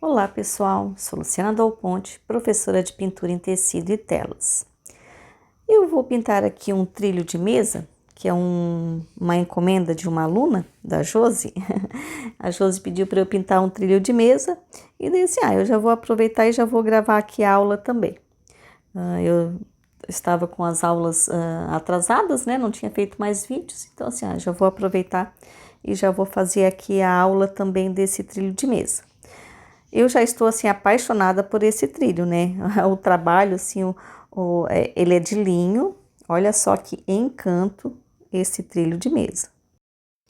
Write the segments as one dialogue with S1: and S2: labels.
S1: Olá pessoal, sou Luciana Dal Ponte, professora de pintura em tecido e telas. Eu vou pintar aqui um trilho de mesa, que é uma encomenda de uma aluna, da Josi. A Josi pediu para eu pintar um trilho de mesa e disse, eu já vou aproveitar e já vou gravar aqui a aula também. Eu estava com as aulas atrasadas, né? Não tinha feito mais vídeos, então assim, já vou aproveitar e já vou fazer aqui a aula também desse trilho de mesa. Eu já estou, assim, apaixonada por esse trilho, né? O trabalho, assim, ele é de linho. Olha só que encanto esse trilho de mesa.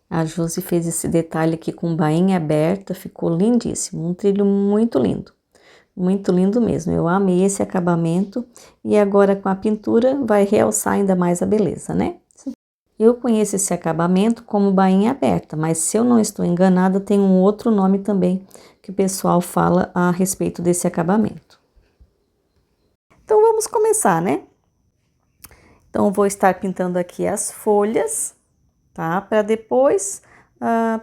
S1: A Josi fez esse detalhe aqui com bainha aberta, ficou lindíssimo. Um trilho muito lindo mesmo. Eu amei esse acabamento e agora com a pintura vai realçar ainda mais a beleza, né? Eu conheço esse acabamento como bainha aberta, mas se eu não estou enganada, tem um outro nome também que o pessoal fala a respeito desse acabamento. Então, vamos começar, né? Então, eu vou estar pintando aqui as folhas, tá? Para depois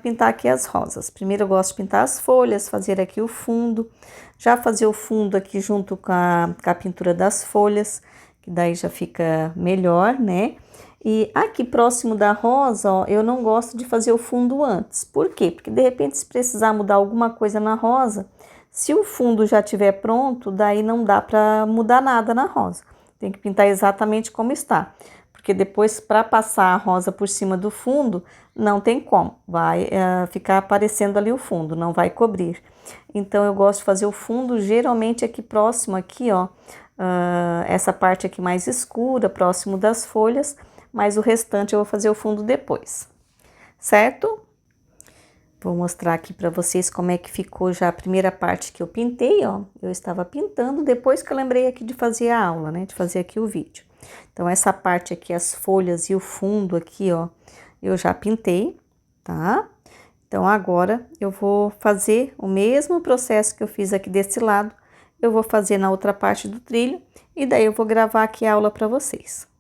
S1: pintar aqui as rosas. Primeiro eu gosto de pintar as folhas, fazer aqui o fundo, já fazer o fundo aqui junto com a pintura das folhas, que daí já fica melhor, né? E aqui próximo da rosa, ó, eu não gosto de fazer o fundo antes. Por quê? Porque de repente se precisar mudar alguma coisa na rosa, se o fundo já estiver pronto, daí não dá para mudar nada na rosa. Tem que pintar exatamente como está. Porque depois para passar a rosa por cima do fundo, não tem como. Vai ficar aparecendo ali o fundo, não vai cobrir. Então eu gosto de fazer o fundo geralmente aqui próximo, aqui ó, essa parte aqui mais escura, próximo das folhas, mas o restante eu vou fazer o fundo depois, certo? Vou mostrar aqui para vocês como é que ficou já a primeira parte que eu pintei, ó. Eu estava pintando depois que eu lembrei aqui de fazer a aula, né, de fazer aqui o vídeo. Então, essa parte aqui, as folhas e o fundo aqui, ó, eu já pintei, tá? Então, agora eu vou fazer o mesmo processo que eu fiz aqui desse lado, eu vou fazer na outra parte do trilho, e daí eu vou gravar aqui a aula para vocês.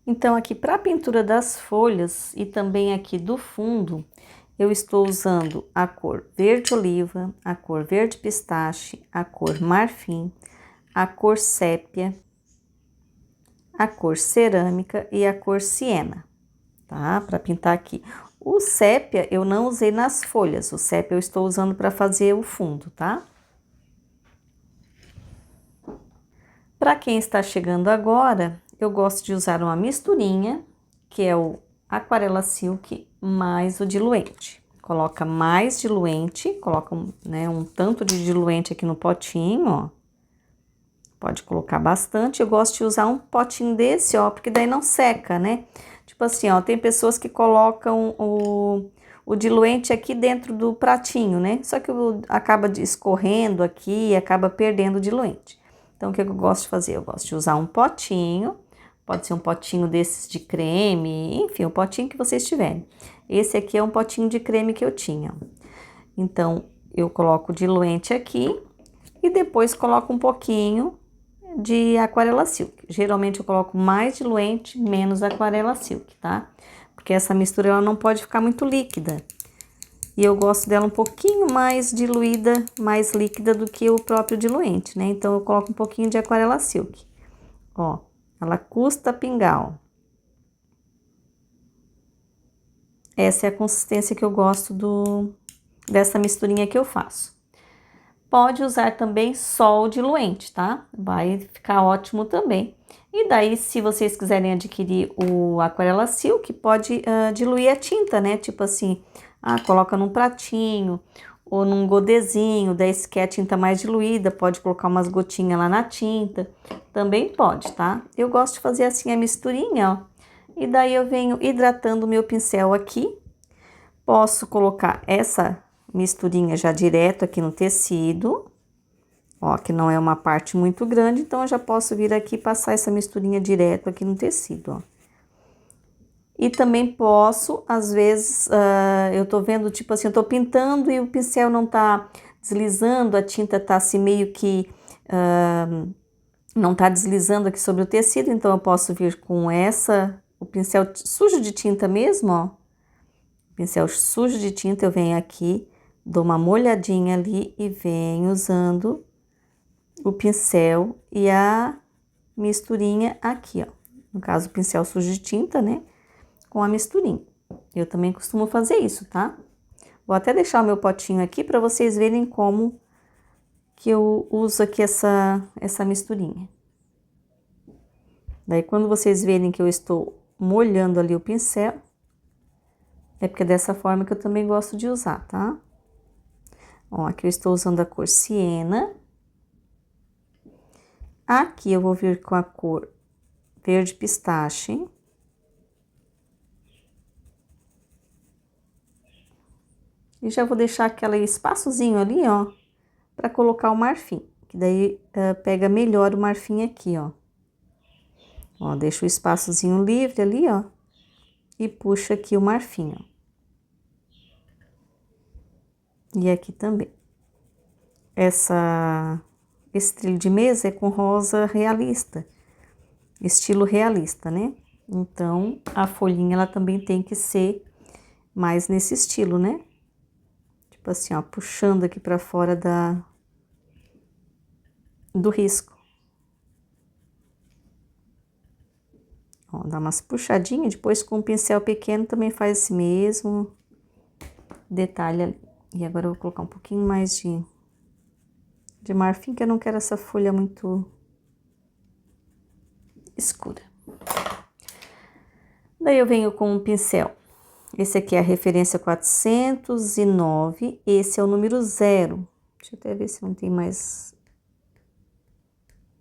S1: Então, aqui para a pintura das folhas e também aqui do fundo, eu estou usando a cor verde oliva, a cor verde pistache, a cor marfim, a cor sépia, a cor cerâmica e a cor siena, tá? Para pintar aqui. O sépia eu não usei nas folhas, o sépia eu estou usando para fazer o fundo, tá? Para quem está chegando agora, eu gosto de usar uma misturinha, que é o Aquarela Silk mais o diluente. Coloca mais diluente, coloca um tanto de diluente aqui no potinho, ó. Pode colocar bastante, eu gosto de usar um potinho desse, ó, porque daí não seca, né? Tipo assim, ó, tem pessoas que colocam o diluente aqui dentro do pratinho, né? Só que acaba escorrendo aqui e acaba perdendo o diluente. Então, o que eu gosto de fazer? Eu gosto de usar um potinho, pode ser um potinho desses de creme, enfim, o potinho que vocês tiverem. Esse aqui é um potinho de creme que eu tinha. Então, eu coloco o diluente aqui e depois coloco um pouquinho de Aquarela Silk. Geralmente eu coloco mais diluente, menos Aquarela Silk, tá? Porque essa mistura ela não pode ficar muito líquida. E eu gosto dela um pouquinho mais diluída, mais líquida do que o próprio diluente, né? Então, eu coloco um pouquinho de Aquarela Silk. Ó, ela custa pingar, ó. Essa é a consistência que eu gosto dessa misturinha que eu faço. Pode usar também só o diluente, tá? Vai ficar ótimo também. E daí, se vocês quiserem adquirir o Aquarela Silk, pode diluir a tinta, né? Tipo assim, coloca num pratinho ou num godezinho, daí se quer a tinta mais diluída, pode colocar umas gotinhas lá na tinta. Também pode, tá? Eu gosto de fazer assim a misturinha, ó. E daí eu venho hidratando o meu pincel aqui. Posso colocar essa misturinha já direto aqui no tecido, ó, que não é uma parte muito grande, então eu já posso vir aqui e passar essa misturinha direto aqui no tecido, ó. E também posso, às vezes, eu tô vendo, tipo assim, eu tô pintando e o pincel não tá deslizando, a tinta tá assim meio que, não tá deslizando aqui sobre o tecido, então eu posso vir com o pincel sujo de tinta mesmo, ó. Pincel sujo de tinta, eu venho aqui, Dou uma molhadinha ali e venho usando o pincel e a misturinha aqui, ó. No caso, o pincel sujo de tinta, né? Com a misturinha. Eu também costumo fazer isso, tá? Vou até deixar o meu potinho aqui para vocês verem como que eu uso aqui essa misturinha. Daí, quando vocês verem que eu estou molhando ali o pincel, é porque é dessa forma que eu também gosto de usar, tá? Ó, aqui eu estou usando a cor siena. Aqui eu vou vir com a cor verde pistache. E já vou deixar aquele espaçozinho ali, ó, para colocar o marfim. Que daí pega melhor o marfim aqui, ó. Ó, deixa o espaçozinho livre ali, ó. E puxa aqui o marfim, ó. E aqui também. Esse trilho de mesa é com rosa realista. Estilo realista, né? Então, a folhinha, ela também tem que ser mais nesse estilo, né? Tipo assim, ó, puxando aqui pra fora do risco. Ó, dá umas puxadinhas, depois com o pincel pequeno também faz esse mesmo detalhe ali. E agora eu vou colocar um pouquinho mais de marfim, que eu não quero essa folha muito escura. Daí eu venho com um pincel. Esse aqui é a referência 409, esse é o número 0. Deixa eu até ver se não tem mais...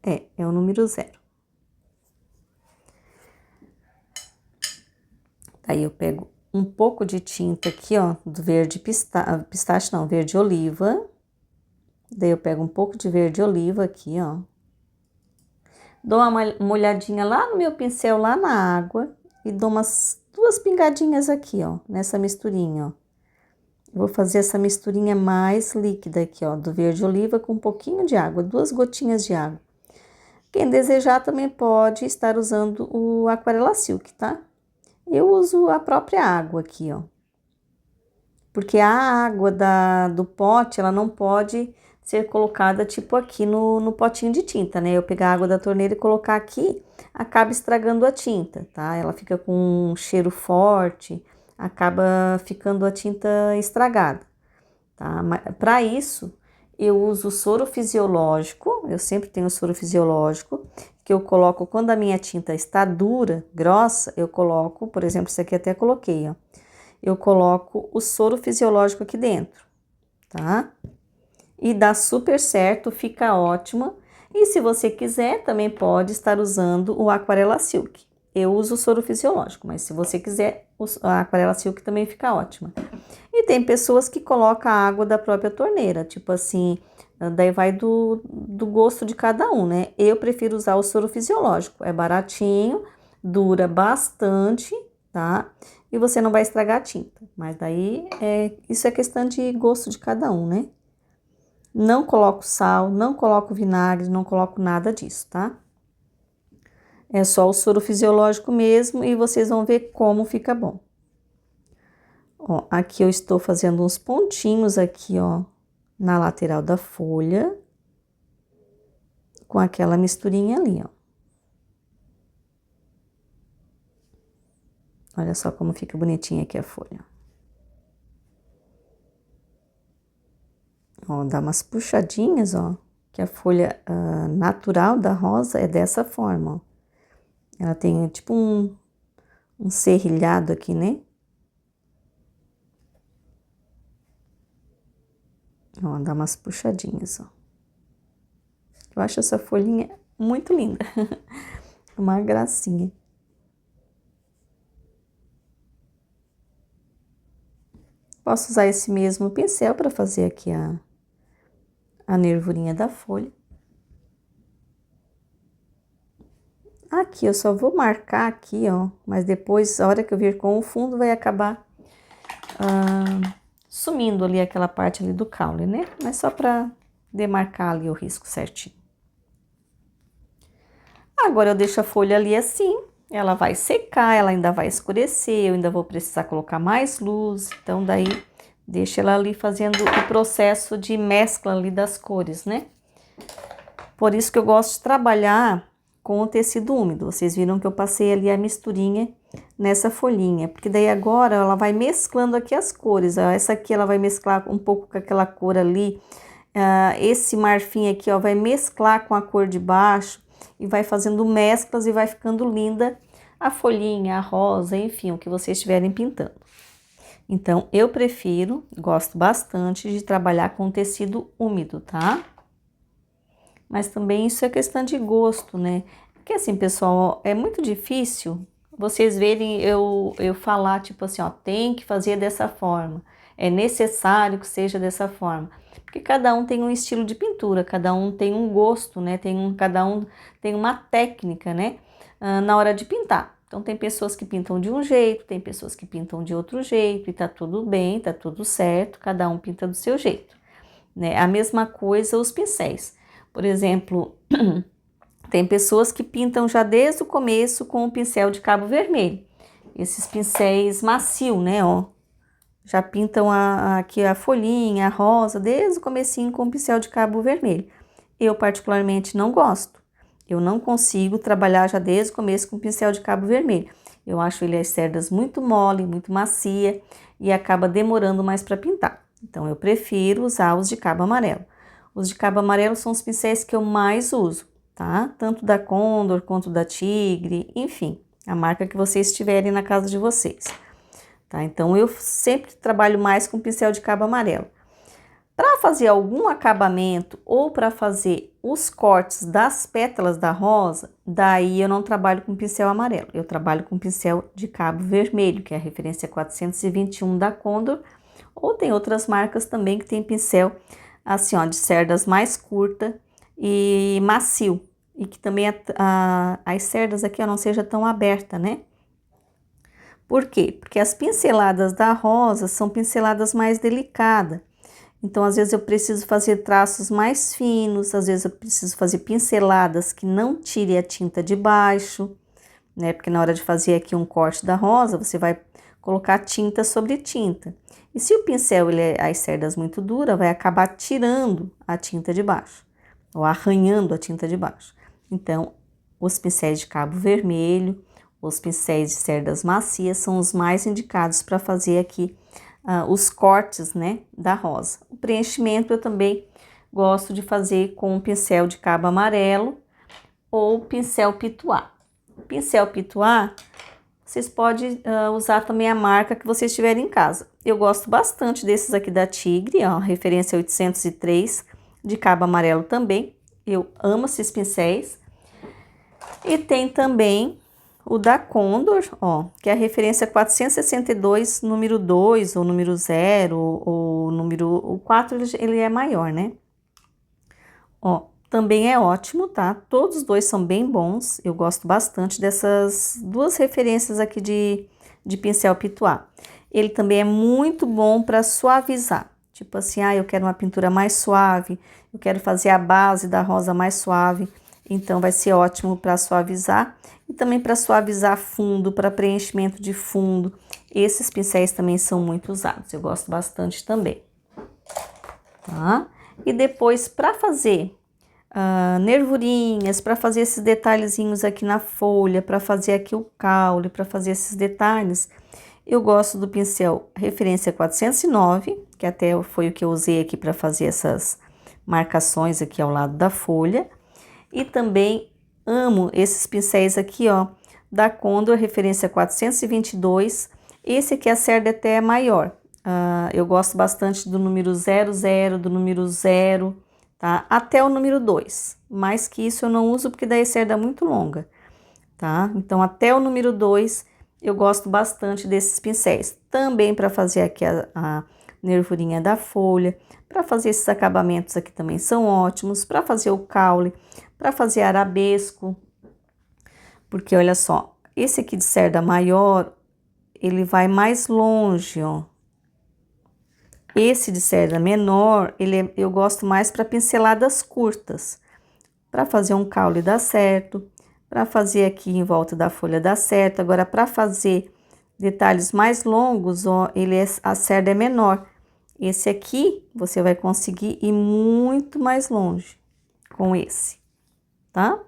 S1: É o número 0. Aí eu pego um pouco de tinta aqui, ó, do verde pistache, não, verde oliva. Daí eu pego um pouco de verde oliva aqui, ó. Dou uma molhadinha lá no meu pincel, lá na água, e dou umas 2 pingadinhas aqui, ó, nessa misturinha, ó. Vou fazer essa misturinha mais líquida aqui, ó, do verde oliva com um pouquinho de água, 2 gotinhas de água. Quem desejar também pode estar usando o Aquarela Silk, tá? Eu uso a própria água aqui, ó. Porque a água do pote, ela não pode ser colocada tipo aqui no potinho de tinta, né? Eu pegar a água da torneira e colocar aqui, acaba estragando a tinta, tá? Ela fica com um cheiro forte, acaba ficando a tinta estragada, tá? Para isso, eu uso soro fisiológico, eu sempre tenho soro fisiológico, que eu coloco quando a minha tinta está dura, grossa, eu coloco, por exemplo, isso aqui até coloquei, ó. Eu coloco o soro fisiológico aqui dentro, tá? E dá super certo, fica ótima. E se você quiser, também pode estar usando o Aquarela Silk. Eu uso o soro fisiológico, mas se você quiser, a Aquarela Silk também fica ótima. E tem pessoas que colocam a água da própria torneira, tipo assim, daí vai do gosto de cada um, né? Eu prefiro usar o soro fisiológico, é baratinho, dura bastante, tá? E você não vai estragar a tinta, mas daí isso é questão de gosto de cada um, né? Não coloco sal, não coloco vinagre, não coloco nada disso, tá? É só o soro fisiológico mesmo e vocês vão ver como fica bom. Ó, aqui eu estou fazendo uns pontinhos aqui, ó, na lateral da folha, com aquela misturinha ali, ó. Olha só como fica bonitinha aqui a folha. Ó, dá umas puxadinhas, ó, que a folha natural da rosa é dessa forma, ó. Ela tem tipo um serrilhado aqui, né? Ó, dá umas puxadinhas, ó. Eu acho essa folhinha muito linda. Uma gracinha. Posso usar esse mesmo pincel para fazer aqui a nervurinha da folha. Aqui eu só vou marcar aqui, ó, mas depois, a hora que eu vir com o fundo, vai acabar sumindo ali aquela parte ali do caule, né? Mas só para demarcar ali o risco certinho. Agora eu deixo a folha ali assim, ela vai secar, ela ainda vai escurecer, eu ainda vou precisar colocar mais luz, então daí Deixa ela ali fazendo o processo de mescla ali das cores, né? Por isso que eu gosto de trabalhar com o tecido úmido. Vocês viram que eu passei ali a misturinha nessa folhinha, porque daí agora ela vai mesclando aqui as cores, ó. Essa aqui ela vai mesclar um pouco com aquela cor ali, esse marfim aqui, ó, vai mesclar com a cor de baixo e vai fazendo mesclas e vai ficando linda a folhinha, a rosa, enfim, o que vocês estiverem pintando. Então, eu prefiro, gosto bastante de trabalhar com tecido úmido, tá? Mas também isso é questão de gosto, né? Porque assim, pessoal, é muito difícil vocês verem eu falar, tipo assim, ó, tem que fazer dessa forma. É necessário que seja dessa forma. Porque cada um tem um estilo de pintura, cada um tem um gosto, né? Cada um tem uma técnica, né? Na hora de pintar. Então, tem pessoas que pintam de um jeito, tem pessoas que pintam de outro jeito, e tá tudo bem, tá tudo certo, cada um pinta do seu jeito, né? A mesma coisa os pincéis. Por exemplo, tem pessoas que pintam já desde o começo com o pincel de cabo vermelho. Esses pincéis macio, né, ó. Já pintam aqui a folhinha, a rosa, desde o comecinho com o pincel de cabo vermelho. Eu particularmente não gosto. Eu não consigo trabalhar já desde o começo com o pincel de cabo vermelho. Eu acho ele as cerdas muito mole, muito macia e acaba demorando mais para pintar. Então, eu prefiro usar os de cabo amarelo. Os de cabo amarelo são os pincéis que eu mais uso, tá? Tanto da Condor quanto da Tigre, enfim, a marca que vocês tiverem na casa de vocês, tá? Então, eu sempre trabalho mais com pincel de cabo amarelo. Para fazer algum acabamento ou para fazer os cortes das pétalas da rosa, daí eu não trabalho com pincel amarelo, eu trabalho com pincel de cabo vermelho, que é a referência 421 da Condor, ou tem outras marcas também que tem pincel assim, ó, de cerdas mais curta e macio, e que também as cerdas aqui ó, não seja tão aberta, né? Por quê? Porque as pinceladas da rosa são pinceladas mais delicadas. Então, às vezes eu preciso fazer traços mais finos, às vezes eu preciso fazer pinceladas que não tire a tinta de baixo, né? Porque na hora de fazer aqui um corte da rosa, você vai colocar tinta sobre tinta. E se o pincel, as cerdas muito duras, vai acabar tirando a tinta de baixo, ou arranhando a tinta de baixo. Então, os pincéis de cabo vermelho, os pincéis de cerdas macias são os mais indicados para fazer aqui os cortes, né, da rosa. O preenchimento eu também gosto de fazer com pincel de cabo amarelo ou pincel pituá. Pincel pituá, vocês podem usar também a marca que vocês tiverem em casa. Eu gosto bastante desses aqui da Tigre, ó, referência 803, de cabo amarelo também. Eu amo esses pincéis. E tem também o da Condor, ó, que é a referência 462, número 2, ou número 0, ou número... O 4 ele é maior, né? Ó, também é ótimo, tá? Todos os dois são bem bons. Eu gosto bastante dessas duas referências aqui de pincel pituá. Ele também é muito bom para suavizar. Tipo assim, eu quero uma pintura mais suave, eu quero fazer a base da rosa mais suave. Então, vai ser ótimo para suavizar e também para suavizar fundo, para preenchimento de fundo. Esses pincéis também são muito usados, eu gosto bastante também, tá? E depois, para fazer nervurinhas, para fazer esses detalhezinhos aqui na folha, para fazer aqui o caule, para fazer esses detalhes, eu gosto do pincel referência 409, que até foi o que eu usei aqui para fazer essas marcações aqui ao lado da folha. E também amo esses pincéis aqui, ó, da Condor, referência 422. Esse aqui a cerda até é maior. Eu gosto bastante do número 00, do número 0, tá? Até o número 2. Mais que isso eu não uso porque daí a cerda é muito longa, tá? Então, até o número 2 eu gosto bastante desses pincéis. Também para fazer aqui a nervurinha da folha, para fazer esses acabamentos aqui também são ótimos, para fazer o caule, para fazer arabesco, porque olha só, esse aqui de cerda maior, ele vai mais longe, ó. Esse de cerda menor, eu gosto mais para pinceladas curtas, para fazer um caule dá certo, para fazer aqui em volta da folha dá certo. Agora, para fazer detalhes mais longos, ó, a cerda é menor. Esse aqui, você vai conseguir ir muito mais longe com esse, tá?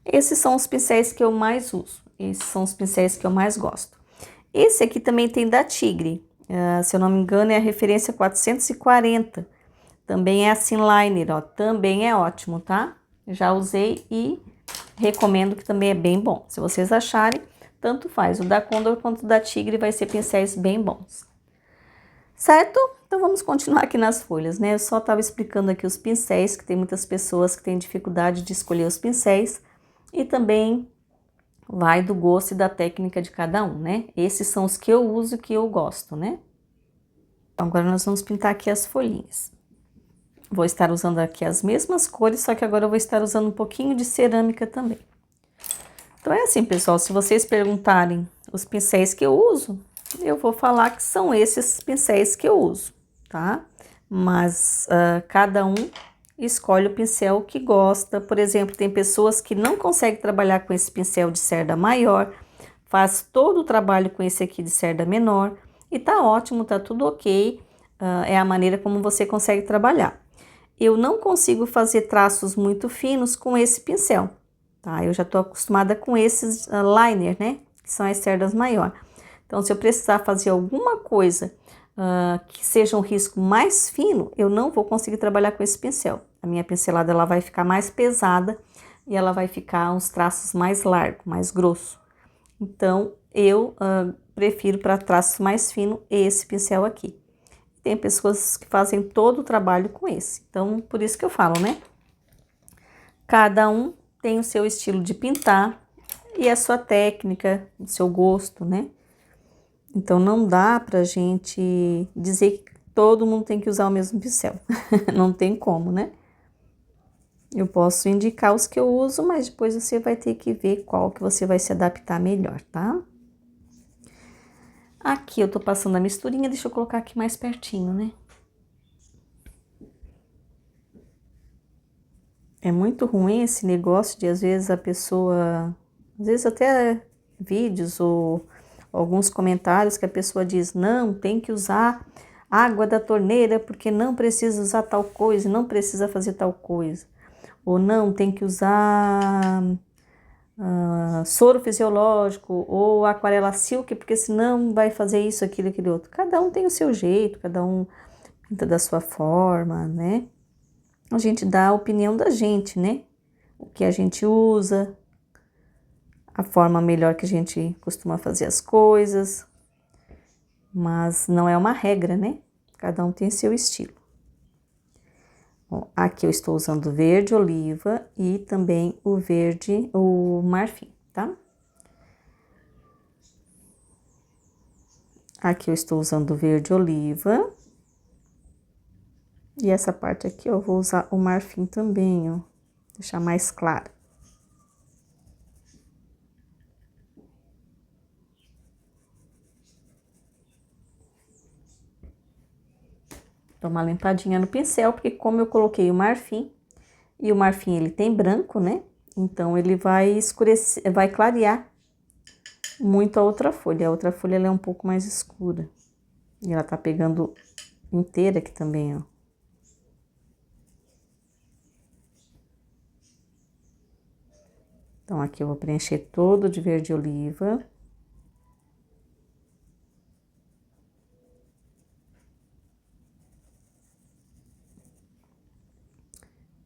S1: Esses são os pincéis que eu mais uso. Esses são os pincéis que eu mais gosto. Esse aqui também tem da Tigre. Se eu não me engano, é a referência 440. Também é assim liner, ó. Também é ótimo, tá? Já usei e recomendo, que também é bem bom. Se vocês acharem, tanto faz. O da Condor quanto o da Tigre vai ser pincéis bem bons. Certo? Então vamos continuar aqui nas folhas, né? Eu só estava explicando aqui os pincéis, que tem muitas pessoas que têm dificuldade de escolher os pincéis. E também vai do gosto e da técnica de cada um, né? Esses são os que eu uso e que eu gosto, né? Então, agora nós vamos pintar aqui as folhinhas. Vou estar usando aqui as mesmas cores, só que agora eu vou estar usando um pouquinho de cerâmica também. Então é assim, pessoal, se vocês perguntarem os pincéis que eu uso, eu vou falar que são esses pincéis que eu uso, tá? Mas cada um escolhe o pincel que gosta. Por exemplo, tem pessoas que não conseguem trabalhar com esse pincel de cerda maior, faz todo o trabalho com esse aqui de cerda menor, e tá ótimo, tá tudo ok, é a maneira como você consegue trabalhar. Eu não consigo fazer traços muito finos com esse pincel, tá? Eu já tô acostumada com esses liner, né? Que são as cerdas maior. Então, se eu precisar fazer alguma coisa que seja um risco mais fino, eu não vou conseguir trabalhar com esse pincel. A minha pincelada ela vai ficar mais pesada e ela vai ficar uns traços mais largos, mais grosso. Então, eu prefiro para traços mais finos esse pincel aqui. Tem pessoas que fazem todo o trabalho com esse. Então, por isso que eu falo, né? Cada um tem o seu estilo de pintar e a sua técnica, o seu gosto, né? Então, não dá pra gente dizer que todo mundo tem que usar o mesmo pincel. Não tem como, né? Eu posso indicar os que eu uso, mas depois você vai ter que ver qual que você vai se adaptar melhor, tá? Aqui eu tô passando a misturinha, deixa eu colocar aqui mais pertinho, né? É muito ruim esse negócio de, às vezes, a pessoa... Às vezes até vídeos ou alguns comentários que a pessoa diz, não, tem que usar água da torneira porque não precisa usar tal coisa, não precisa fazer tal coisa. Ou não, tem que usar soro fisiológico ou aquarela silk, porque senão vai fazer isso, aquilo, aquele outro. Cada um tem o seu jeito, cada um pinta da sua forma, né? A gente dá a opinião da gente, né? O que a gente usa, a forma melhor que a gente costuma fazer as coisas, mas não é uma regra, né? Cada um tem seu estilo. Bom, aqui eu estou usando o verde oliva e também o verde, o marfim, tá? Aqui eu estou usando o verde oliva. E essa parte aqui eu vou usar o marfim também, ó, deixar mais claro. Dou uma limpadinha no pincel, porque como eu coloquei o marfim, e o marfim ele tem branco, né? Então ele vai escurecer, vai clarear muito a outra folha. A outra folha ela é um pouco mais escura. E ela tá pegando inteira aqui também, ó. Então, aqui eu vou preencher todo de verde oliva.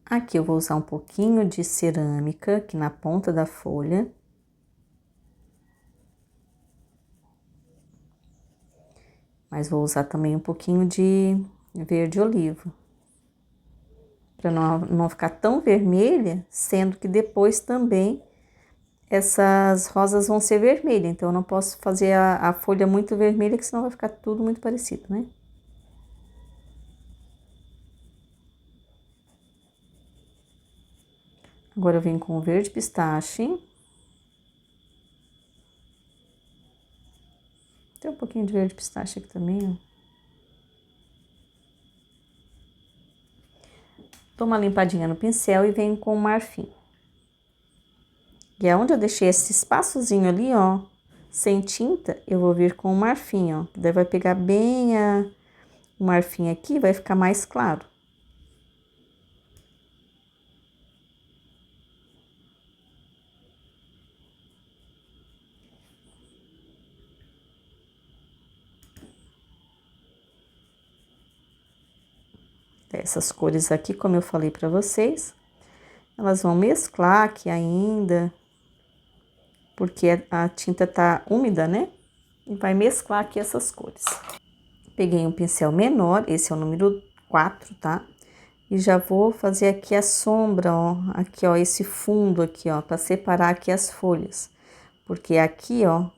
S1: Aqui eu vou usar um pouquinho de cerâmica aqui na ponta da folha. Mas vou usar também um pouquinho de verde oliva. Para não ficar tão vermelha, sendo que depois também essas rosas vão ser vermelhas. Então, eu não posso fazer a folha muito vermelha, que senão vai ficar tudo muito parecido, né? Agora eu venho com o verde pistache. Tem um pouquinho de verde pistache aqui também, ó. Dou uma limpadinha no pincel e venho com o marfim. E aonde eu deixei esse espaçozinho ali, ó, sem tinta, eu vou vir com o marfim, ó. Daí vai pegar bem o marfim aqui vai ficar mais claro. Essas cores aqui, como eu falei para vocês, elas vão mesclar aqui ainda, porque a tinta tá úmida, né? E vai mesclar aqui essas cores. Peguei um pincel menor, esse é o número 4, tá? E já vou fazer aqui a sombra, ó, aqui, ó, esse fundo aqui, ó, para separar aqui as folhas. Porque aqui, ó,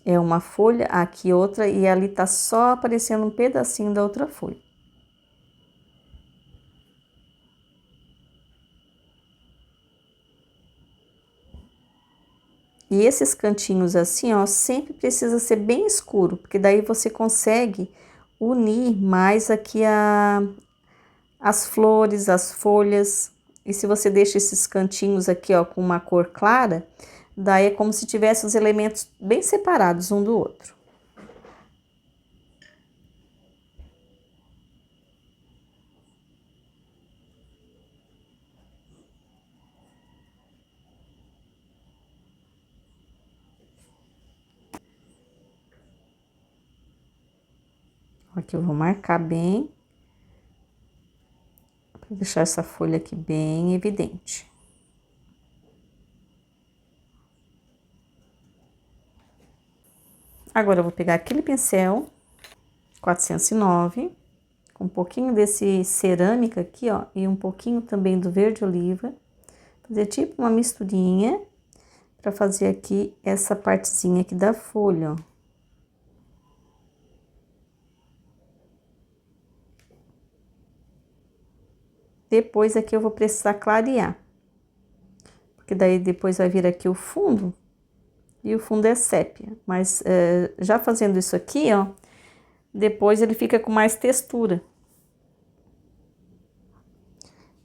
S1: é uma folha, aqui outra, e ali tá só aparecendo um pedacinho da outra folha. E esses cantinhos assim, ó, sempre precisa ser bem escuro, porque daí você consegue unir mais aqui as flores, as folhas. E se você deixa esses cantinhos aqui, ó, com uma cor clara, daí é como se tivesse os elementos bem separados um do outro. Aqui eu vou marcar bem, para deixar essa folha aqui bem evidente. Agora eu vou pegar aquele pincel 409, com um pouquinho desse cerâmica aqui, ó, e um pouquinho também do verde oliva, fazer tipo uma misturinha para fazer aqui essa partezinha aqui da folha, ó. Depois aqui eu vou precisar clarear, porque daí depois vai vir aqui o fundo, e o fundo é sépia. Mas já fazendo isso aqui, ó, depois ele fica com mais textura.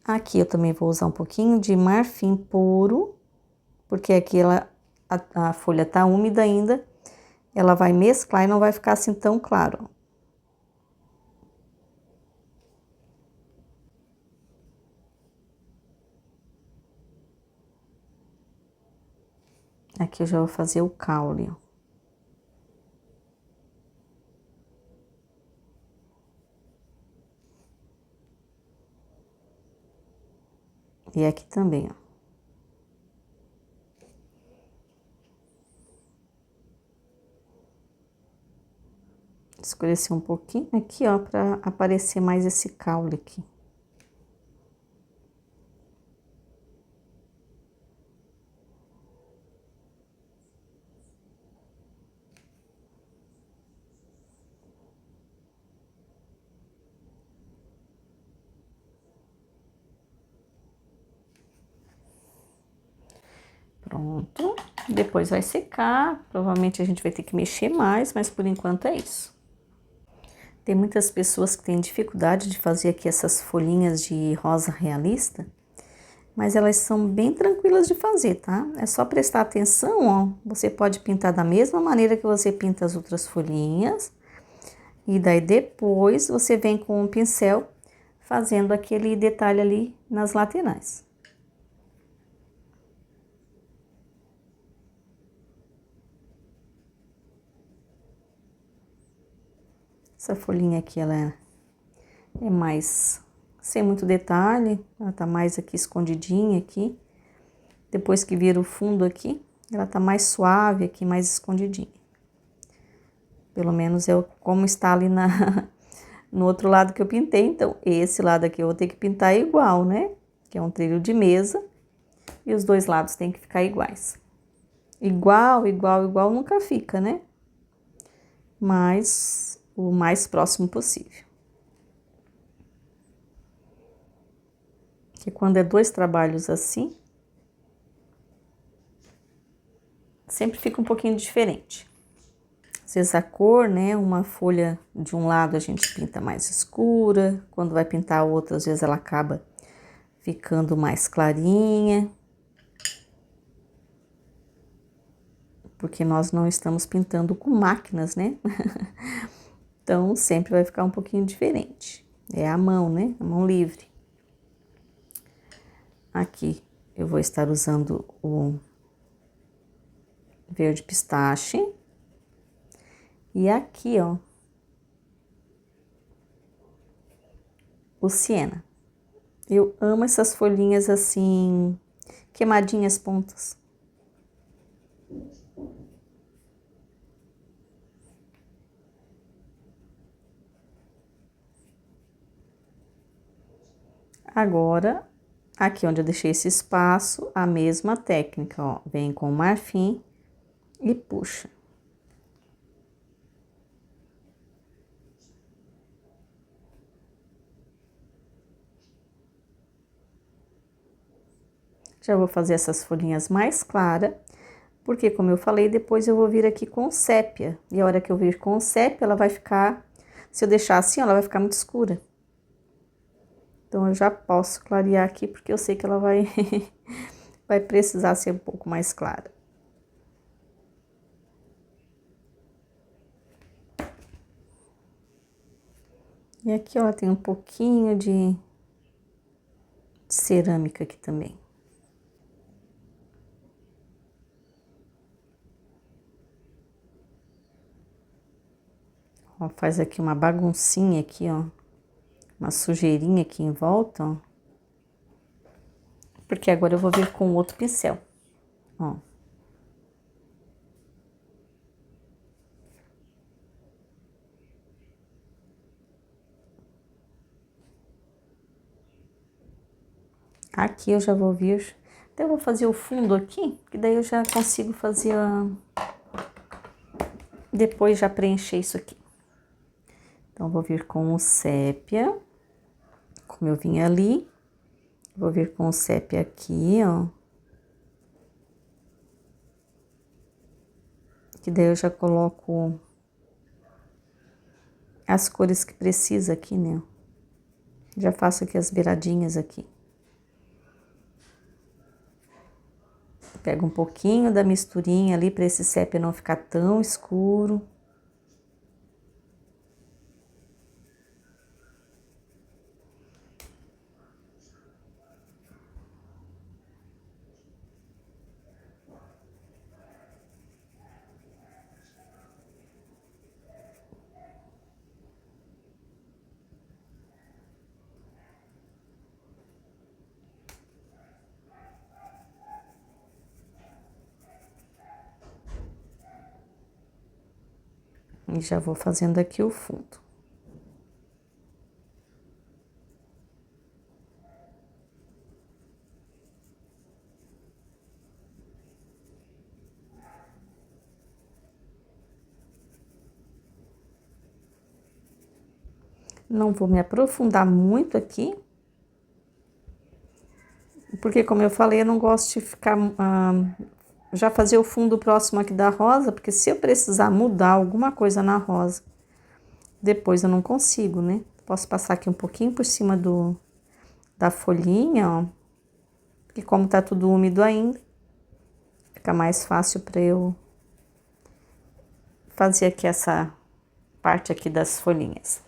S1: Aqui eu também vou usar um pouquinho de marfim puro, porque aqui a folha tá úmida ainda, ela vai mesclar e não vai ficar assim tão claro, ó. Aqui eu já vou fazer o caule, ó. E aqui também, ó. Escurecer um pouquinho aqui, ó, para aparecer mais esse caule aqui. Pronto. Depois vai secar, provavelmente a gente vai ter que mexer mais, mas por enquanto é isso. Tem muitas pessoas que têm dificuldade de fazer aqui essas folhinhas de rosa realista, mas elas são bem tranquilas de fazer, tá? É só prestar atenção, ó. Você pode pintar da mesma maneira que você pinta as outras folhinhas, e daí depois você vem com um pincel fazendo aquele detalhe ali nas laterais. Essa folhinha aqui, ela é mais sem muito detalhe, ela tá mais aqui escondidinha aqui. Depois que vira o fundo aqui, ela tá mais suave aqui, mais escondidinha. Pelo menos é como está ali no outro lado que eu pintei. Então, esse lado aqui eu vou ter que pintar igual, né? Que é um trilho de mesa. E os dois lados tem que ficar iguais. Igual, igual, igual nunca fica, né? Mas o mais próximo possível. Que quando é dois trabalhos assim, sempre fica um pouquinho diferente. Às vezes a cor, né, uma folha de um lado a gente pinta mais escura, quando vai pintar a outra, às vezes ela acaba ficando mais clarinha. Porque nós não estamos pintando com máquinas, né? Então, sempre vai ficar um pouquinho diferente. É a mão, né? A mão livre. Aqui eu vou estar usando o verde pistache. E aqui, ó, o siena. Eu amo essas folhinhas assim, queimadinhas pontas. Agora, aqui onde eu deixei esse espaço, a mesma técnica, ó. Vem com o marfim e puxa. Já vou fazer essas folhinhas mais claras, porque como eu falei, depois eu vou vir aqui com sépia. E a hora que eu vir com sépia, ela vai ficar, se eu deixar assim, ela vai ficar muito escura. Então, eu já posso clarear aqui, porque eu sei que ela vai, vai precisar ser um pouco mais clara. E aqui, ó, tem um pouquinho de cerâmica aqui também. Ó, faz aqui uma baguncinha aqui, ó. Uma sujeirinha aqui em volta, ó. Porque agora eu vou vir com outro pincel, ó. Aqui eu já vou vir... Então, eu vou fazer o fundo aqui, que daí eu já consigo fazer a... Depois já preencher isso aqui. Então, vou vir com o sépia, como eu vim ali. Vou vir com o sépia aqui, ó. Que daí eu já coloco as cores que precisa aqui, né? Já faço aqui as beiradinhas aqui. Pego um pouquinho da misturinha ali para esse sépia não ficar tão escuro. E já vou fazendo aqui o fundo. Não vou me aprofundar muito aqui, porque como eu falei, eu não gosto de ficar... já fazer o fundo próximo aqui da rosa, porque se eu precisar mudar alguma coisa na rosa, depois eu não consigo, né? Posso passar aqui um pouquinho por cima da folhinha, ó. Porque como tá tudo úmido ainda, fica mais fácil para eu fazer aqui essa parte aqui das folhinhas.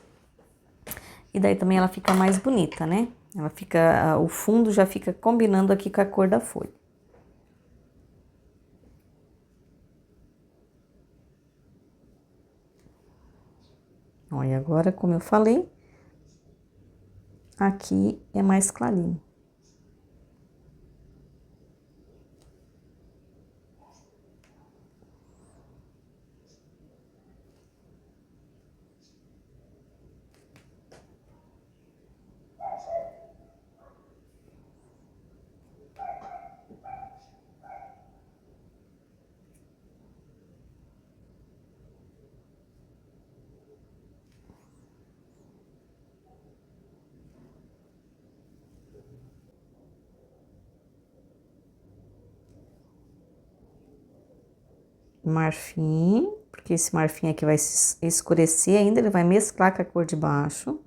S1: E daí também ela fica mais bonita, né? Ela fica, o fundo já fica combinando aqui com a cor da folha. Ó, e agora, como eu falei, aqui é mais clarinho. Marfim, porque esse marfim aqui vai se escurecer ainda, ele vai mesclar com a cor de baixo.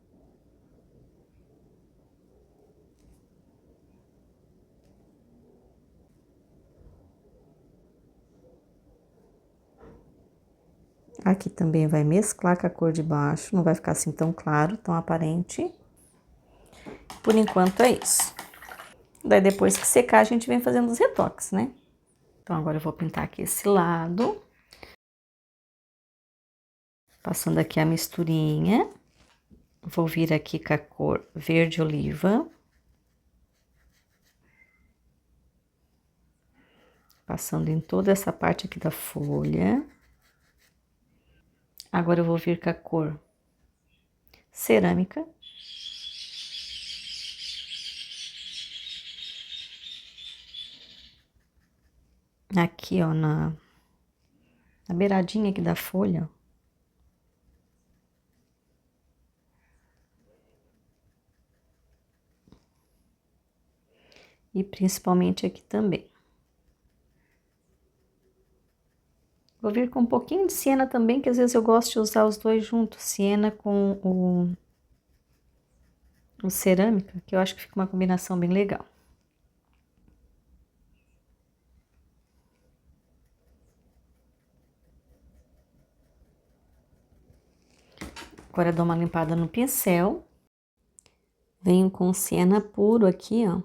S1: Aqui também vai mesclar com a cor de baixo, não vai ficar assim tão claro, tão aparente. Por enquanto é isso. Daí depois que secar, a gente vem fazendo os retoques, né? Então agora eu vou pintar aqui esse lado. Passando aqui a misturinha. Vou vir aqui com a cor verde oliva. Passando em toda essa parte aqui da folha. Agora eu vou vir com a cor cerâmica. Aqui, ó, na beiradinha aqui da folha, ó. E principalmente aqui também. Vou vir com um pouquinho de siena também, que às vezes eu gosto de usar os dois juntos, siena com o cerâmica, que eu acho que fica uma combinação bem legal. Agora eu dou uma limpada no pincel. Venho com siena puro aqui, ó.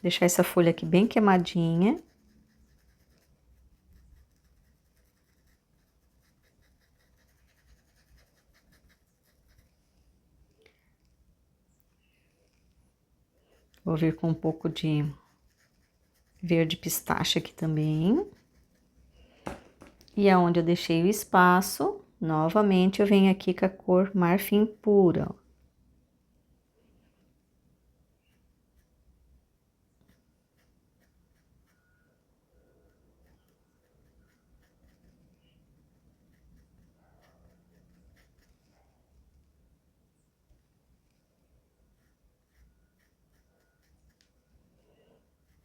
S1: Deixar essa folha aqui bem queimadinha. Vou vir com um pouco de verde pistache aqui também. E aonde eu deixei o espaço, novamente eu venho aqui com a cor marfim pura, ó.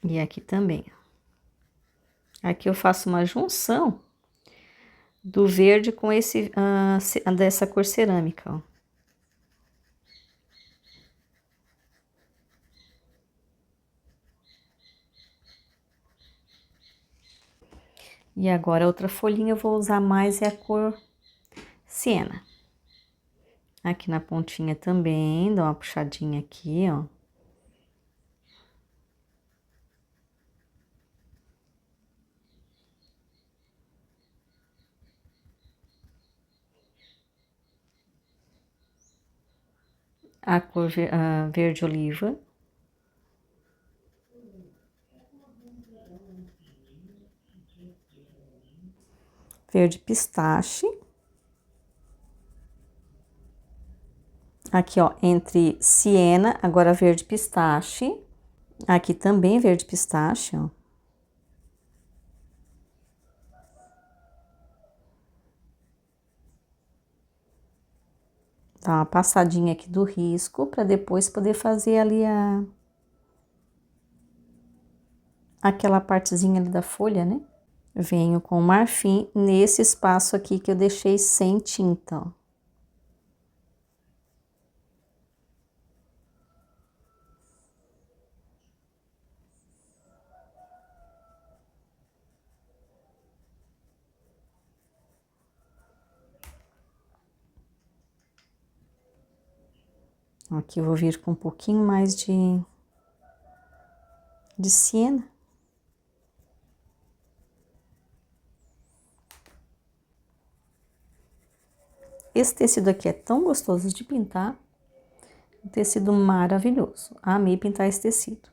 S1: E aqui também, ó. Aqui eu faço uma junção do verde com esse, dessa cor cerâmica, ó. E agora, outra folhinha eu vou usar mais é a cor siena. Aqui na pontinha também, dá uma puxadinha aqui, ó. A cor verde oliva. Verde pistache. Aqui, ó, entre siena, agora verde pistache. Aqui também verde pistache, ó. Dá uma passadinha aqui do risco, para depois poder fazer ali aquela partezinha ali da folha, né? Venho com o marfim nesse espaço aqui que eu deixei sem tinta, ó. Aqui eu vou vir com um pouquinho mais de siena. Esse tecido aqui é tão gostoso de pintar, um tecido maravilhoso. Amei pintar esse tecido.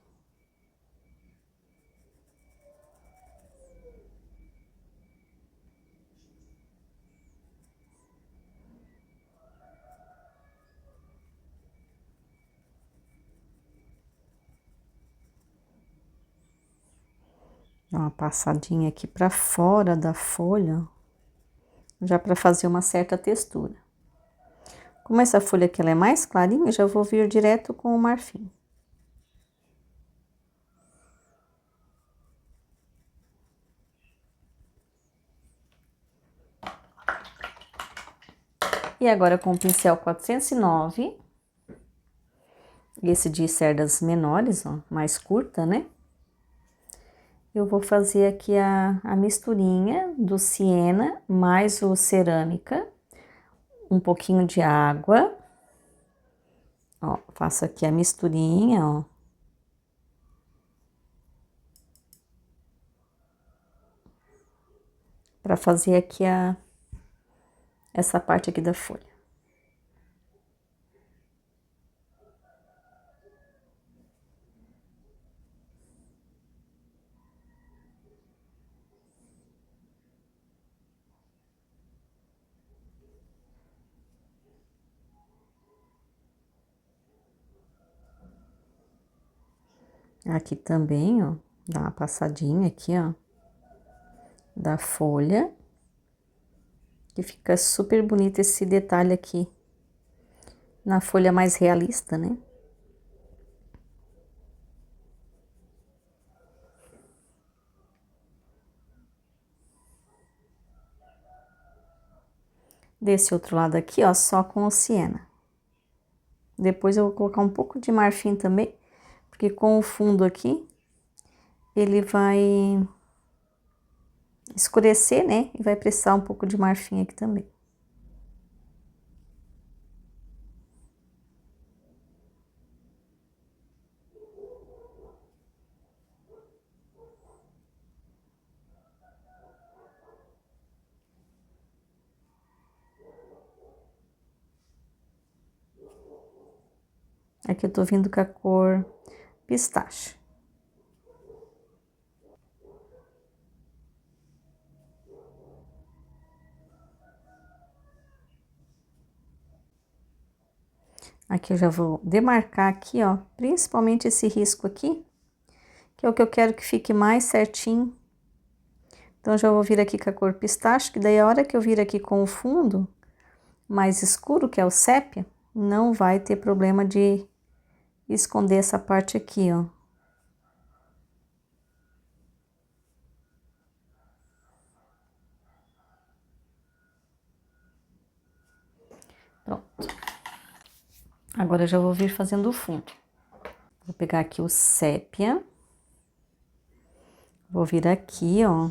S1: Dá uma passadinha aqui para fora da folha, já para fazer uma certa textura. Como essa folha aqui ela é mais clarinha, já vou vir direto com o marfim. E agora com o pincel 409, esse de cerdas menores, ó, mais curta, né? eu vou fazer aqui a misturinha do siena mais o cerâmica, um pouquinho de água. Ó, faço aqui a misturinha, ó. Para fazer aqui essa parte aqui da folha. Aqui também, ó, dá uma passadinha aqui, ó, da folha, que fica super bonito esse detalhe aqui, na folha mais realista, né? Desse outro lado aqui, ó, só com o siena. Depois eu vou colocar um pouco de marfim também, porque com o fundo aqui, ele vai escurecer, né? E vai precisar um pouco de marfim aqui também. Aqui eu tô vindo com a cor pistache. Aqui eu já vou demarcar aqui, ó, principalmente esse risco aqui, que é o que eu quero que fique mais certinho. Então, já vou vir aqui com a cor pistache, que daí a hora que eu vir aqui com o fundo mais escuro, que é o sépia, não vai ter problema de esconder essa parte aqui, ó. Pronto. Agora eu já vou vir fazendo o fundo. Vou pegar aqui o sépia. Vou vir aqui, ó,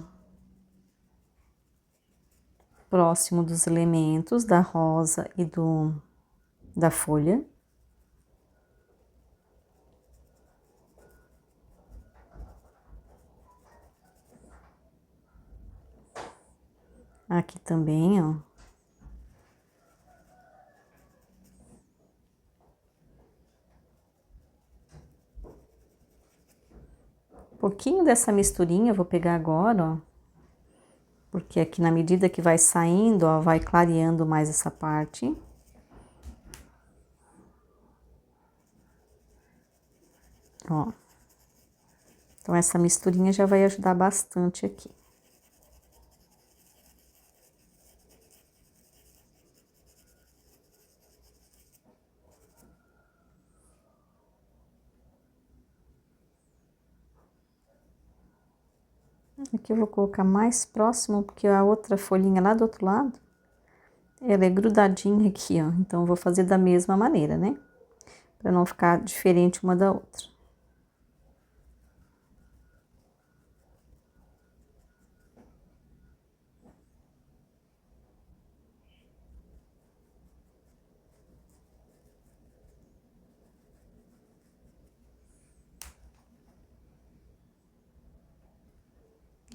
S1: próximo dos elementos da rosa e da folha. Aqui também, ó. Um pouquinho dessa misturinha eu vou pegar agora, ó. Porque aqui na medida que vai saindo, ó, vai clareando mais essa parte. Ó. Então, essa misturinha já vai ajudar bastante aqui. Aqui eu vou colocar mais próximo, porque a outra folhinha lá do outro lado, ela é grudadinha aqui, ó. Então, eu vou fazer da mesma maneira, né? Pra não ficar diferente uma da outra.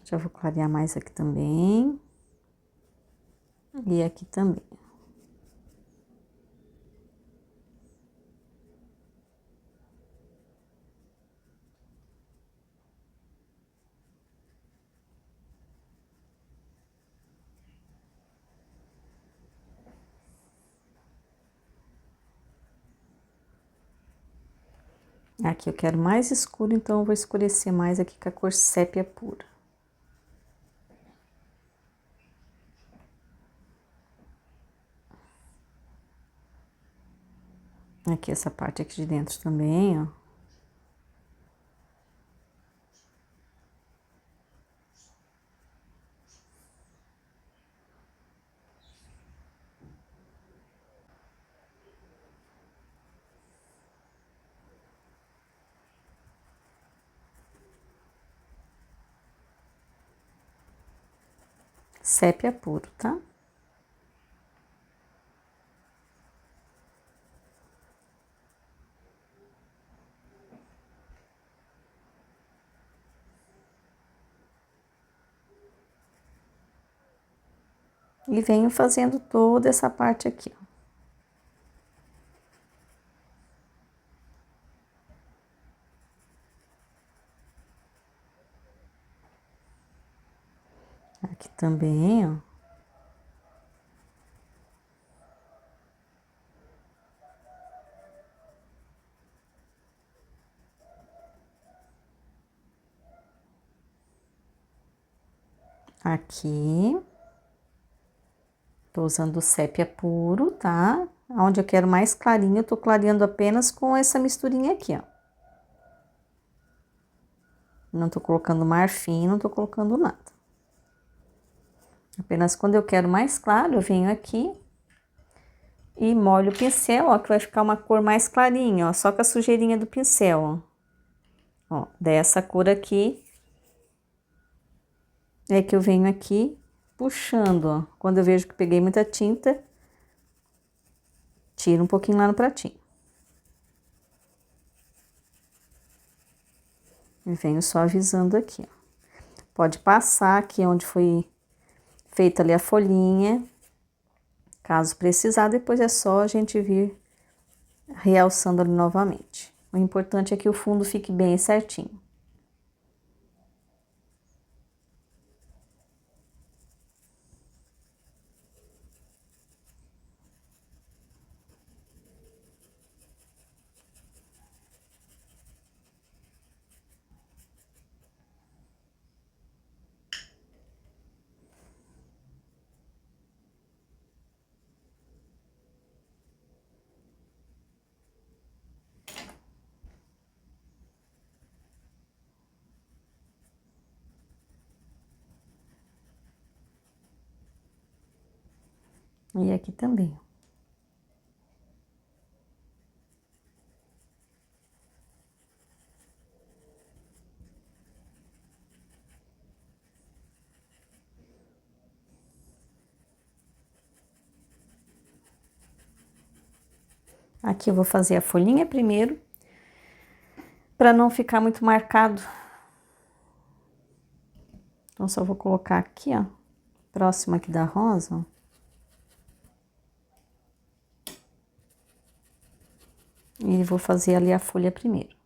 S1: Já vou clarear mais aqui também. E aqui também. Aqui eu quero mais escuro, então eu vou escurecer mais aqui com a cor sépia pura. Aqui essa parte aqui de dentro também, ó. sépia puro, tá? E venho fazendo toda essa parte aqui, ó. Aqui também, ó. Aqui. Tô usando o sépia puro, tá? Onde eu quero mais clarinho, eu tô clareando apenas com essa misturinha aqui, ó. Não tô colocando marfim, não tô colocando nada. Apenas quando eu quero mais claro, eu venho aqui e molho o pincel, ó, que vai ficar uma cor mais clarinha, ó, só com a sujeirinha do pincel, ó. Ó, dessa cor aqui, é que eu venho aqui puxando, ó. Quando eu vejo que peguei muita tinta, tiro um pouquinho lá no pratinho. E venho suavizando aqui, ó. Pode passar aqui onde foi feita ali a folhinha. Caso precisar, depois é só a gente vir realçando ali novamente. O importante é que o fundo fique bem certinho. E aqui também. Aqui eu vou fazer a folhinha primeiro, para não ficar muito marcado. Então, só vou colocar aqui, ó, próximo aqui da rosa, ó. E vou fazer ali a folha primeiro.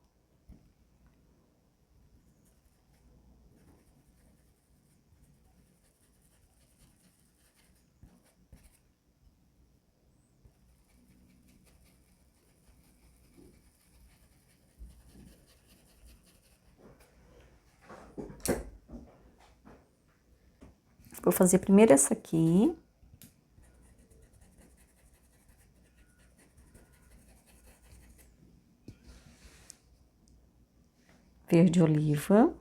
S1: Vou fazer primeiro essa aqui. Verde oliva.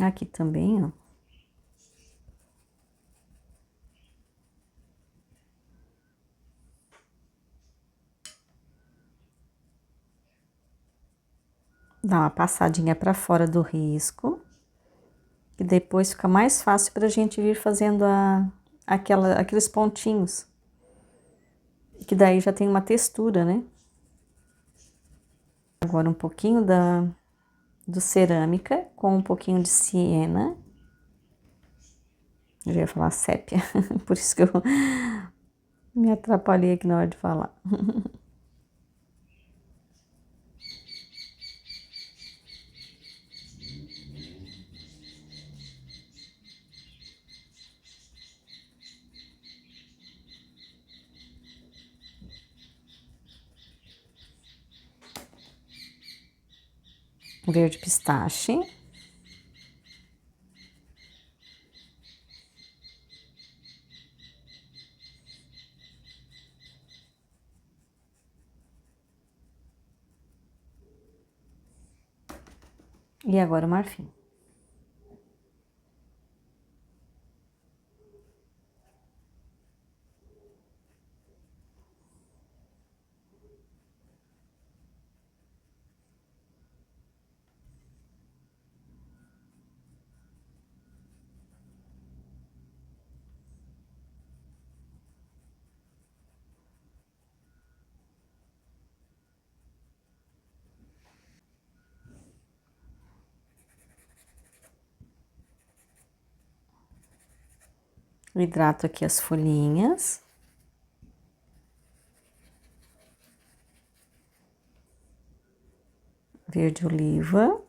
S1: Aqui também, ó. Dá uma passadinha para fora do risco. E depois fica mais fácil pra gente vir fazendo aqueles pontinhos. Que daí já tem uma textura, né? Agora um pouquinho do cerâmica com um pouquinho de siena. Eu já ia falar sépia, por isso que eu me atrapalhei aqui na hora de falar. Verde pistache. E agora o marfim. Eu hidrato aqui as folhinhas. Verde oliva.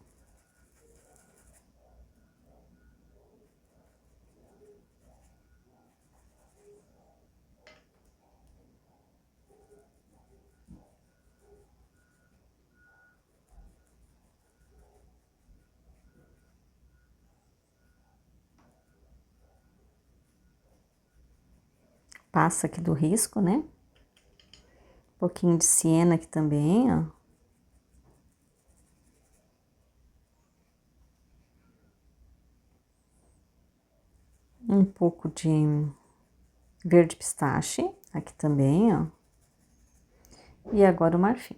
S1: Passa aqui do risco, né? Um pouquinho de siena aqui também, ó. Um pouco de verde pistache aqui também, ó. E agora o marfim.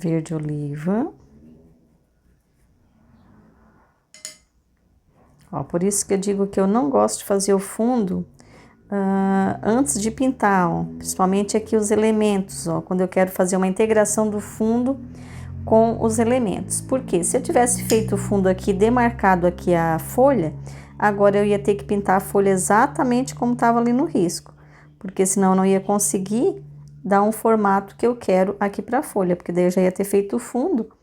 S1: Verde oliva. Ó, por isso que eu digo que eu não gosto de fazer o fundo antes de pintar, ó. Principalmente aqui os elementos, ó, quando eu quero fazer uma integração do fundo com os elementos. Porque se eu tivesse feito o fundo aqui, demarcado aqui a folha, agora eu ia ter que pintar a folha exatamente como estava ali no risco. Porque senão eu não ia conseguir dar um formato que eu quero aqui para a folha, porque daí eu já ia ter feito o fundo.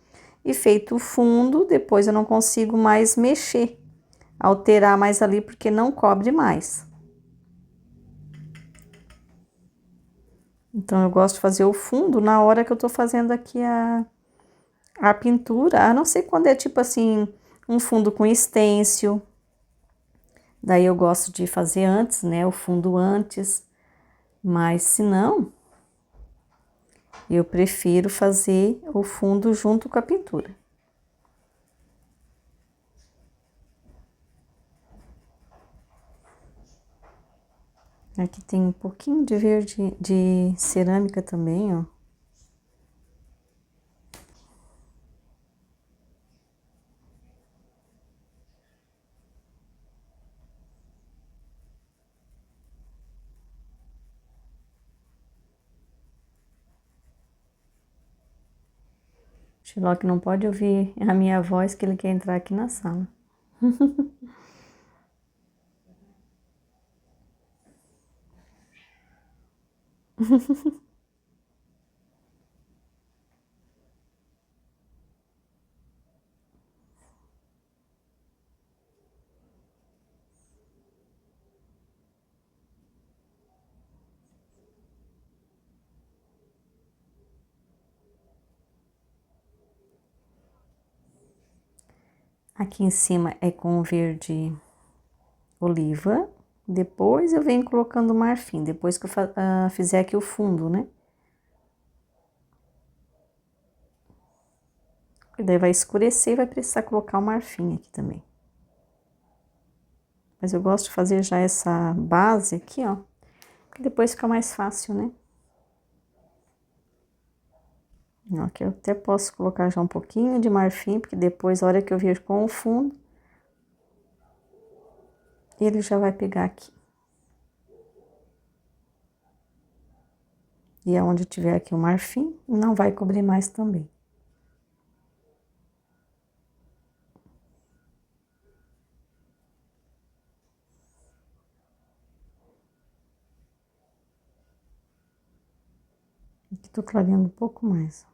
S1: E feito o fundo, depois eu não consigo mais mexer, alterar mais ali, porque não cobre mais. Então, eu gosto de fazer o fundo na hora que eu tô fazendo aqui a pintura, a não ser quando é tipo assim, um fundo com stencil. Daí eu gosto de fazer antes, né, o fundo antes. Mas se não, eu prefiro fazer o fundo junto com a pintura. Aqui tem um pouquinho de verde de cerâmica também, ó. O Sherlock não pode ouvir a minha voz que ele quer entrar aqui na sala. Aqui em cima é com verde oliva. Depois eu venho colocando marfim, depois que eu fizer aqui o fundo, né? E daí vai escurecer e vai precisar colocar o marfim aqui também. Mas eu gosto de fazer já essa base aqui, ó. Porque depois fica mais fácil, né? Ó, aqui eu até posso colocar já um pouquinho de marfim, porque depois, a hora que eu vir com o fundo, ele já vai pegar aqui. E aonde tiver aqui o marfim, não vai cobrir mais também. Aqui tô clareando um pouco mais.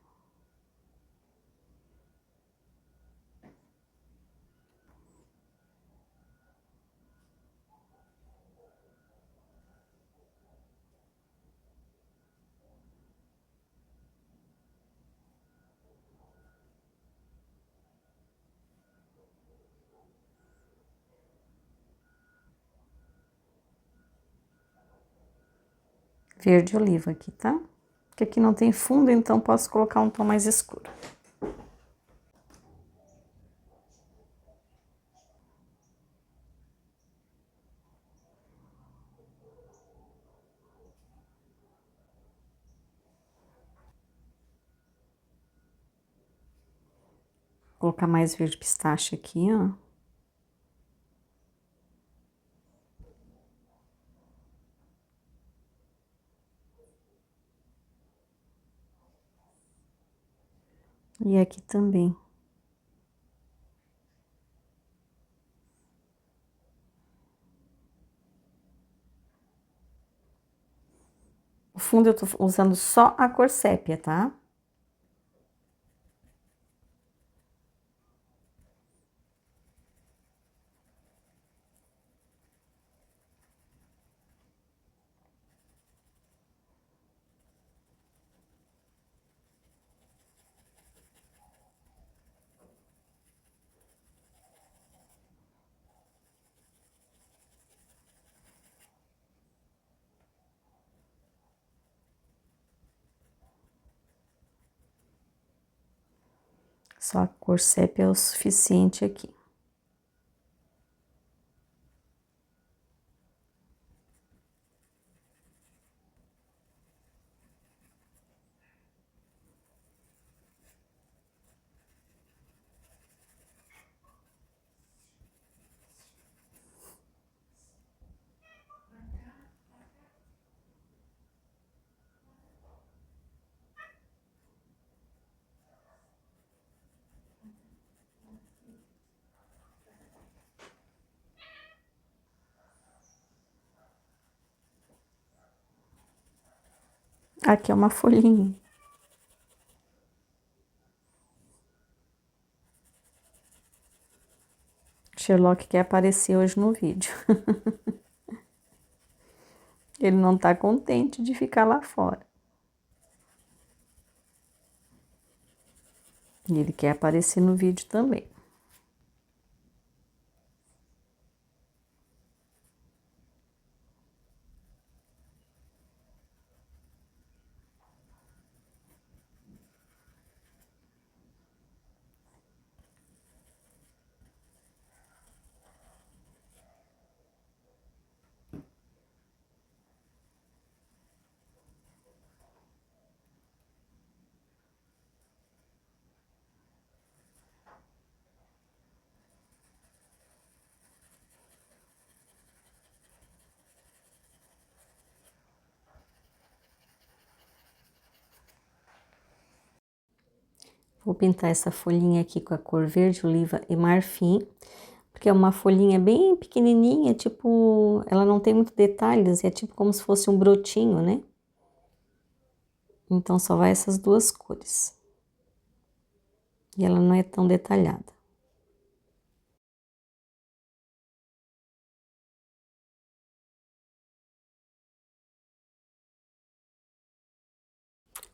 S1: Verde oliva aqui, tá? Porque aqui não tem fundo, então posso colocar um tom mais escuro. colocar mais verde pistache aqui, ó. E aqui também. O fundo eu tô usando só a cor sépia, tá? Só a cor sépia é o suficiente aqui. Aqui é uma folhinha. Sherlock quer aparecer hoje no vídeo. Ele não tá contente de ficar lá fora. E ele quer aparecer no vídeo também. Vou pintar essa folhinha aqui com a cor verde, oliva e marfim, porque é uma folhinha bem pequenininha, tipo, ela não tem muito detalhes, é tipo como se fosse um brotinho, né? Então só vai essas duas cores. E ela não é tão detalhada.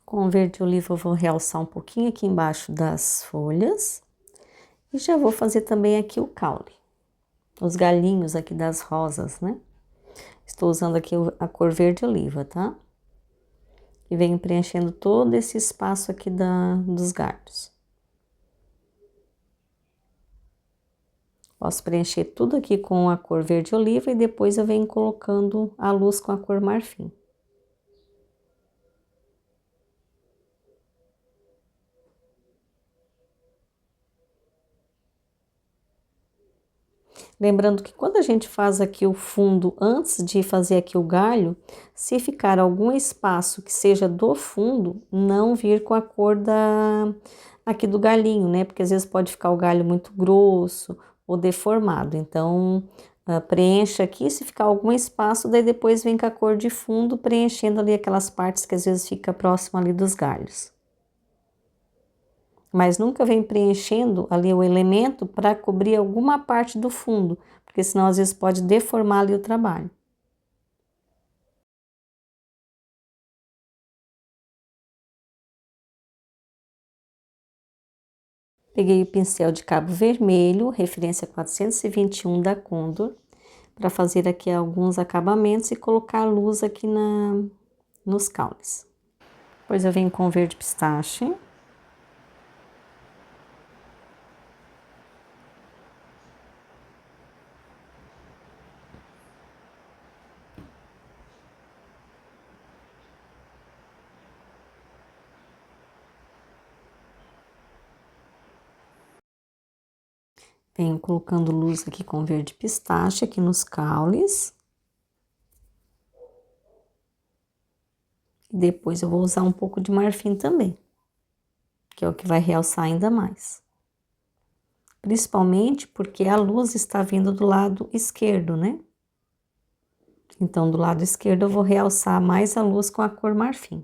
S1: Com o verde oliva eu vou realçar um pouquinho aqui embaixo das folhas. E já vou fazer também aqui o caule. Os galinhos aqui das rosas, né? Estou usando aqui a cor verde oliva, tá? E venho preenchendo todo esse espaço aqui dos galhos. Posso preencher tudo aqui com a cor verde oliva e depois eu venho colocando a luz com a cor marfim. Lembrando que quando a gente faz aqui o fundo, antes de fazer aqui o galho, se ficar algum espaço que seja do fundo, não vir com a cor aqui do galinho, né? Porque às vezes pode ficar o galho muito grosso ou deformado. Então, preencha aqui, se ficar algum espaço, daí depois vem com a cor de fundo, preenchendo ali aquelas partes que às vezes fica próximo ali dos galhos. Mas nunca vem preenchendo ali o elemento para cobrir alguma parte do fundo, porque senão às vezes pode deformar ali o trabalho. Peguei o pincel de cabo vermelho, referência 421 da Condor, para fazer aqui alguns acabamentos e colocar a luz aqui nos caules. Depois eu venho com verde pistache. Venho colocando luz aqui com verde pistache aqui nos caules. Depois eu vou usar um pouco de marfim também, que é o que vai realçar ainda mais. Principalmente porque a luz está vindo do lado esquerdo, né? Então, do lado esquerdo eu vou realçar mais a luz com a cor marfim.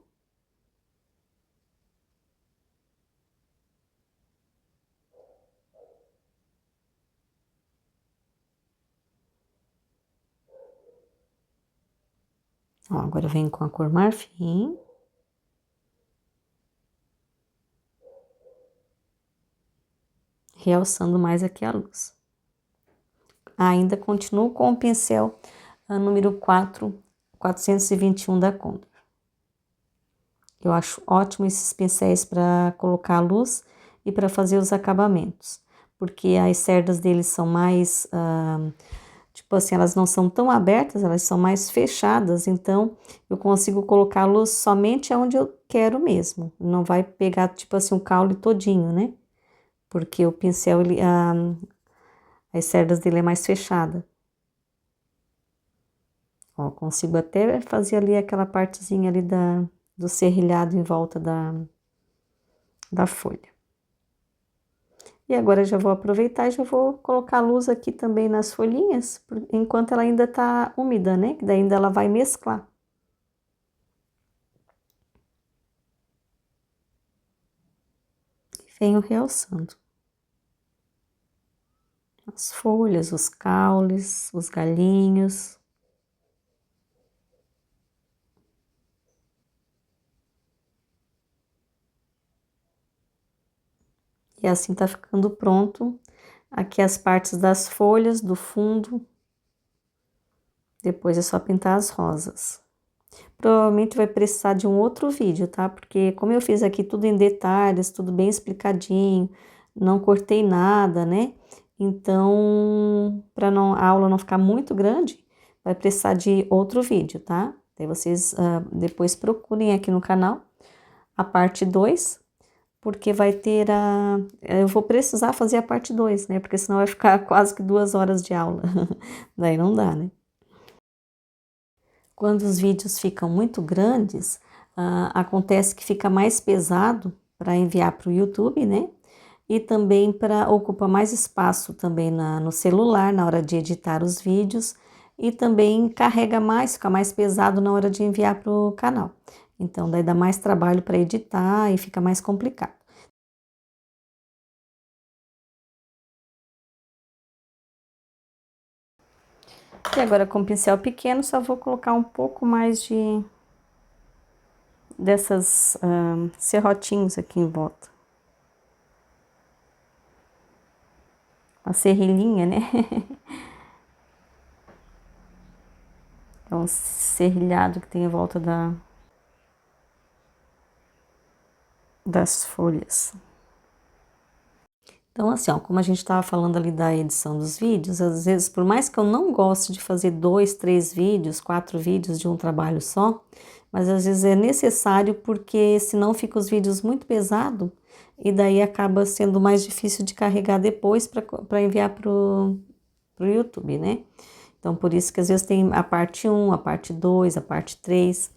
S1: Ó, agora eu venho com a cor marfim. Realçando mais aqui a luz. Ainda continuo com o pincel número 421 da Condor. Eu acho ótimo esses pincéis para colocar a luz e para fazer os acabamentos, porque as cerdas deles são mais, tipo assim, elas não são tão abertas, elas são mais fechadas, então eu consigo colocar a luz somente onde eu quero mesmo, não vai pegar, tipo assim, o caule todinho, né? Porque o pincel, as cerdas dele é mais fechada. Ó, consigo até fazer ali aquela partezinha ali do serrilhado em volta da folha. E agora já vou aproveitar e já vou colocar a luz aqui também nas folhinhas, enquanto ela ainda tá úmida, né? Que daí ainda ela vai mesclar. E venho realçando. As folhas, os caules, os galhinhos. E assim tá ficando pronto aqui as partes das folhas, do fundo. Depois é só pintar as rosas. Provavelmente vai precisar de um outro vídeo, tá? Porque como eu fiz aqui tudo em detalhes, tudo bem explicadinho, não cortei nada, né? Então, para a aula não ficar muito grande, vai precisar de outro vídeo, tá? Daí vocês depois procurem aqui no canal a parte 2, porque vai ter eu vou precisar fazer a parte 2, né? Porque senão vai ficar quase que 2 horas de aula. Daí não dá, né? Quando os vídeos ficam muito grandes, acontece que fica mais pesado para enviar para o YouTube, né? E também para ocupar mais espaço também no celular na hora de editar os vídeos e também carrega mais, fica mais pesado na hora de enviar para o canal. Então, daí dá mais trabalho para editar e fica mais complicado. E agora com pincel pequeno só vou colocar um pouco mais dessas serrotinhos aqui em volta. Uma serrilhinha, né? É um serrilhado que tem em volta das folhas. Então, assim, ó, como a gente estava falando ali da edição dos vídeos, às vezes, por mais que eu não goste de fazer 2, 3 vídeos, 4 vídeos de um trabalho só, mas às vezes é necessário porque senão fica os vídeos muito pesados e daí acaba sendo mais difícil de carregar depois para enviar pro YouTube, né? Então, por isso que às vezes tem a parte 1, a parte 2, a parte 3.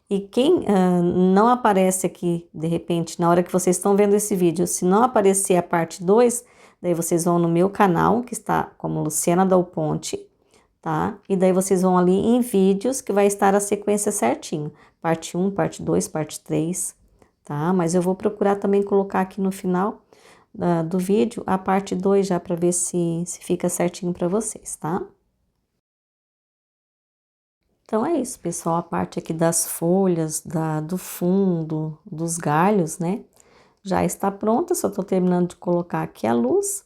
S1: E quem não aparece aqui, de repente, na hora que vocês estão vendo esse vídeo, se não aparecer a parte 2, daí vocês vão no meu canal, que está como Luciana Dal Ponte, tá? E daí vocês vão ali em vídeos, que vai estar a sequência certinho. Parte 1, parte 2, parte 3, tá? Mas eu vou procurar também colocar aqui no final do vídeo a parte 2 já para ver se fica certinho para vocês, tá? Então é isso, pessoal, a parte aqui das folhas, do fundo, dos galhos, né? Já está pronta, só tô terminando de colocar aqui a luz.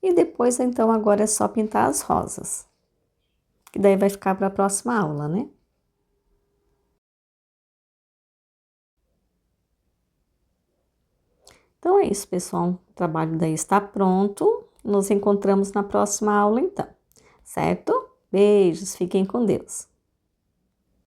S1: E depois, então, agora é só pintar as rosas. Que daí vai ficar para a próxima aula, né? Então é isso, pessoal. O trabalho daí está pronto. Nos encontramos na próxima aula, então. Certo? Beijos, fiquem com Deus.